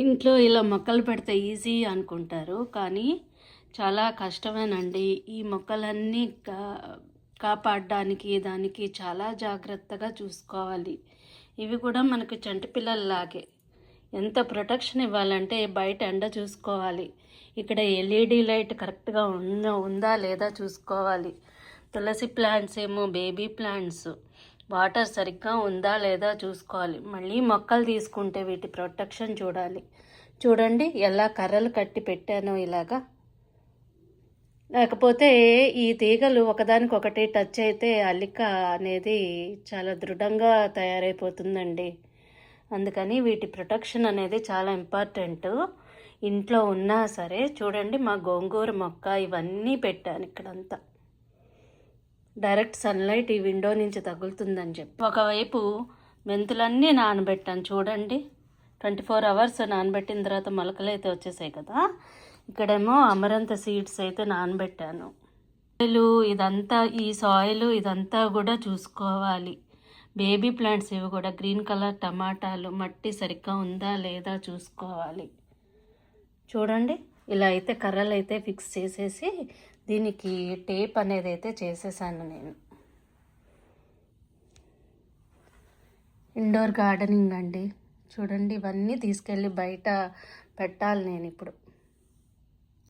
ఇంట్లో ఇలా మొక్కలు పెడితే ఈజీ అనుకుంటారు, కానీ చాలా కష్టమేనండి. ఈ మొక్కలన్నీ కాపాడడానికి దానికి చాలా జాగ్రత్తగా చూసుకోవాలి. ఇవి కూడా మనకు చంటి పిల్లల్లాగే. ఎంత ప్రొటెక్షన్ ఇవ్వాలంటే బయట ఎండ చూసుకోవాలి, ఇక్కడ ఎల్ఈడి లైట్ కరెక్ట్గా ఉందా లేదా చూసుకోవాలి. తులసి ప్లాంట్స్ ఏమో బేబీ ప్లాంట్స్, వాటర్ సరిగ్గా ఉందా లేదా చూసుకోవాలి. మళ్ళీ మొక్కలు తీసుకుంటే వీటి ప్రొటెక్షన్ చూడాలి. చూడండి ఎలా కర్రలు కట్టి పెట్టానో ఇలాగా. లేకపోతే ఈ తీగలు ఒకదానికొకటి టచ్ అయితే అల్లిక అనేది చాలా దృఢంగా తయారైపోతుందండి. అందుకని వీటి ప్రొటెక్షన్ అనేది చాలా ఇంపార్టెంట్. ఇంట్లో ఉన్నా సరే చూడండి, మా గోంగూర మొక్క ఇవన్నీ పెట్టాను ఇక్కడంతా. డైరెక్ట్ సన్లైట్ ఈ విండో నుంచి తగులుతుందని చెప్పి ఒకవైపు మెంతులన్నీ నానబెట్టాను చూడండి. 24 అవర్స్ నానబెట్టిన తర్వాత మొలకలు అయితే వచ్చేసాయి కదా. ఇక్కడేమో అమరంత సీడ్స్ అయితే నానబెట్టాను. ఈ సాయిల్ ఇదంతా కూడా చూసుకోవాలి. బేబీ ప్లాంట్స్ ఇవి కూడా గ్రీన్ కలర్ టమాటాలు, మట్టి సరిగ్గా ఉందా లేదా చూసుకోవాలి. చూడండి, ఇలా అయితే కర్రలు అయితే ఫిక్స్ చేసేసి దీనికి టేప్ అనేది అయితే చేసేసాను నేను. ఇండోర్ గార్డెనింగ్ అండి. చూడండి, ఇవన్నీ తీసుకెళ్ళి బయట పెట్టాలి నేను ఇప్పుడు.